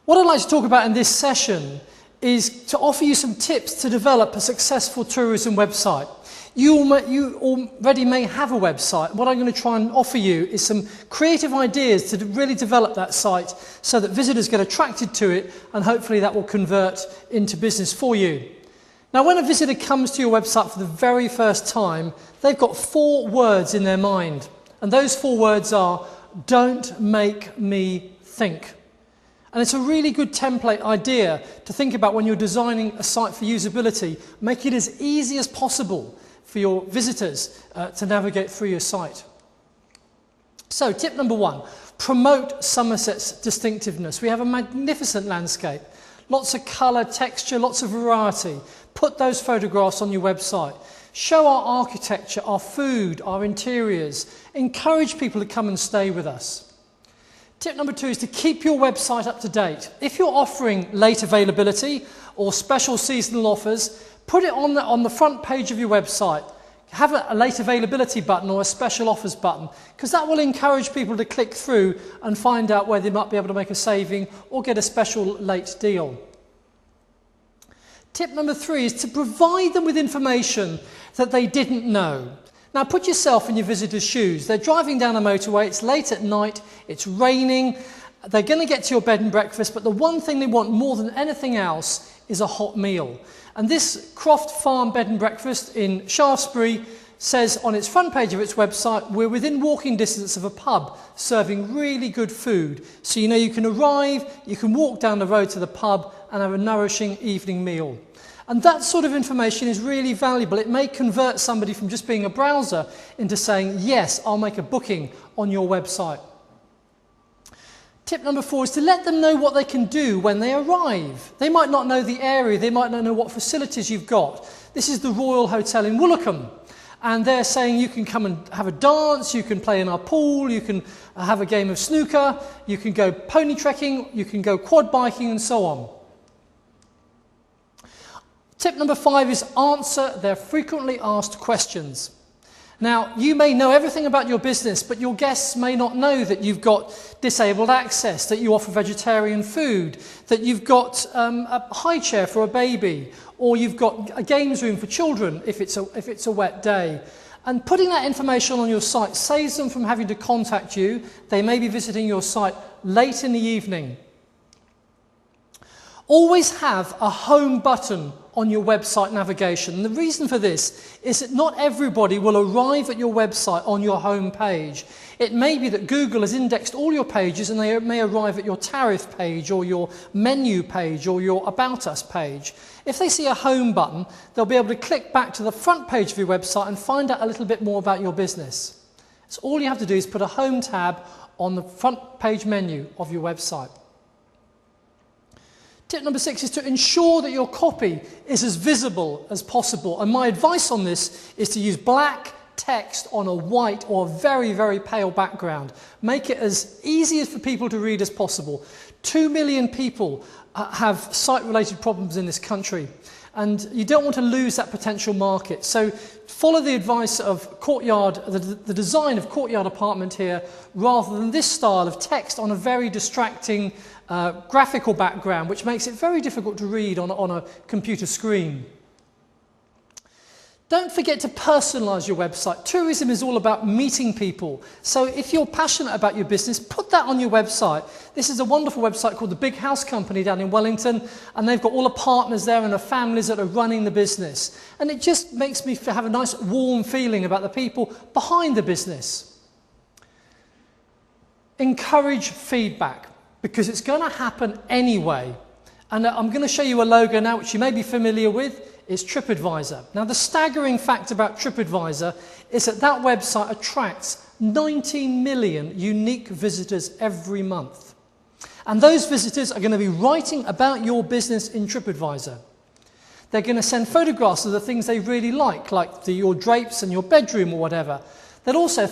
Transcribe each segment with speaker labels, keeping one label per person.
Speaker 1: What I'd like to talk about in this session is to offer you some tips to develop a successful tourism website. You already may have a website. What I'm going to try and offer you is some creative ideas to really develop that site so that visitors get attracted to it, and hopefully that will convert into business for you. Now, when a visitor comes to your website for the very first time, they've got 4 words in their mind. And those 4 words are, "Don't make me think." And it's a really good template idea to think about when you're designing a site for usability. Make it as easy as possible for your visitors to navigate through your site. So tip number 1, promote Somerset's distinctiveness. We have a magnificent landscape, lots of colour, texture, lots of variety. Put those photographs on your website. Show our architecture, our food, our interiors. Encourage people to come and stay with us. Tip number 2 is to keep your website up to date. If you're offering late availability or special seasonal offers, put it on the front page of your website. Have a late availability button or a special offers button, because that will encourage people to click through and find out where they might be able to make a saving or get a special late deal. Tip number 3 is to provide them with information that they didn't know. Now put yourself in your visitor's shoes. They're driving down a motorway, it's late at night, it's raining, they're going to get to your bed and breakfast, but the one thing they want more than anything else is a hot meal. And this Croft Farm Bed and Breakfast in Shaftesbury says on its front page of its website, we're within walking distance of a pub serving really good food. So you know you can arrive, you can walk down the road to the pub and have a nourishing evening meal. And that sort of information is really valuable. It may convert somebody from just being a browser into saying, yes, I'll make a booking on your website. Tip number 4 is to let them know what they can do when they arrive. They might not know the area, they might not know what facilities you've got. This is the Royal Hotel in Woolacombe, and they're saying you can come and have a dance, you can play in our pool, you can have a game of snooker, you can go pony trekking, you can go quad biking and so on. Tip number 5 is answer their frequently asked questions. Now, you may know everything about your business, but your guests may not know that you've got disabled access, that you offer vegetarian food, that you've got a high chair for a baby, or you've got a games room for children if it's a wet day. And putting that information on your site saves them from having to contact you. They may be visiting your site late in the evening. Always have a home button on your website navigation. And the reason for this is that not everybody will arrive at your website on your home page. It may be that Google has indexed all your pages and they may arrive at your tariff page or your menu page or your About Us page. If they see a home button, they'll be able to click back to the front page of your website and find out a little bit more about your business. So all you have to do is put a home tab on the front page menu of your website. Tip number 6 is to ensure that your copy is as visible as possible. And my advice on this is to use black text on a white or very, very pale background. Make it as easy for people to read as possible. 2 million people have site-related problems in this country, and you don't want to lose that potential market. So follow the advice of Courtyard, the design of Courtyard Apartment here, rather than this style of text on a very distracting graphical background, which makes it very difficult to read on a computer screen. Don't forget to personalise your website. Tourism is all about meeting people. So if you're passionate about your business, put that on your website. This is a wonderful website called the Big House Company down in Wellington, and they've got all the partners there and the families that are running the business. And it just makes me have a nice warm feeling about the people behind the business. Encourage feedback, because it's going to happen anyway. And I'm going to show you a logo now which you may be familiar with. It's TripAdvisor. Now, the staggering fact about TripAdvisor is that that website attracts 19 million unique visitors every month. And those visitors are going to be writing about your business in TripAdvisor. They're going to send photographs of the things they really like your drapes and your bedroom or whatever. They'll also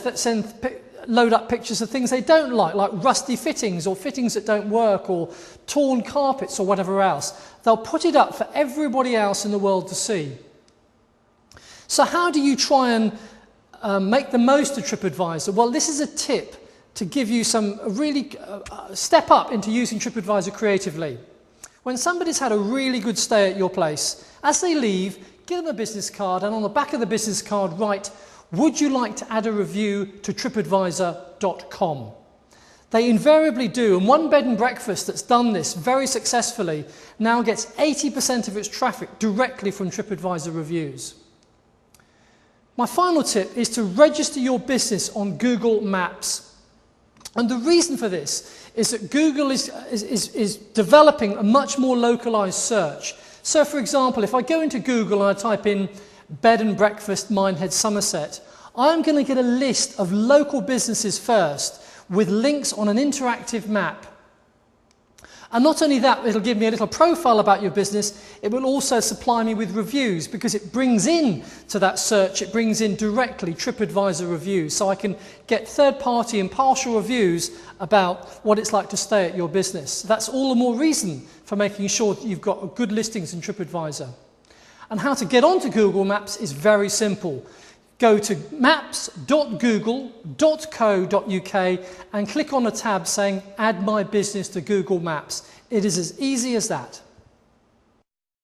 Speaker 1: load up pictures of things they don't like rusty fittings or fittings that don't work or torn carpets or whatever else. They'll put it up for everybody else in the world to see. So how do you try and make the most of TripAdvisor? Well, this is a tip to give you some really step up into using TripAdvisor creatively. When somebody's had a really good stay at your place, as they leave, give them a business card, and on the back of the business card write, "Would you like to add a review to tripadvisor.com?" They invariably do, and one bed and breakfast that's done this very successfully now gets 80% of its traffic directly from TripAdvisor reviews. My final tip is to register your business on Google Maps. And the reason for this is that Google is developing a much more localized search. So for example, if I go into Google and I type in bed and breakfast Minehead Somerset, I'm going to get a list of local businesses first with links on an interactive map. And not only that, it'll give me a little profile about your business, it will also supply me with reviews, because it brings in to that search, it brings in directly TripAdvisor reviews, so I can get third-party impartial reviews about what it's like to stay at your business. That's all the more reason for making sure that you've got good listings in TripAdvisor. And how to get onto Google Maps is very simple. Go to maps.google.co.uk and click on a tab saying Add My Business to Google Maps. It is as easy as that.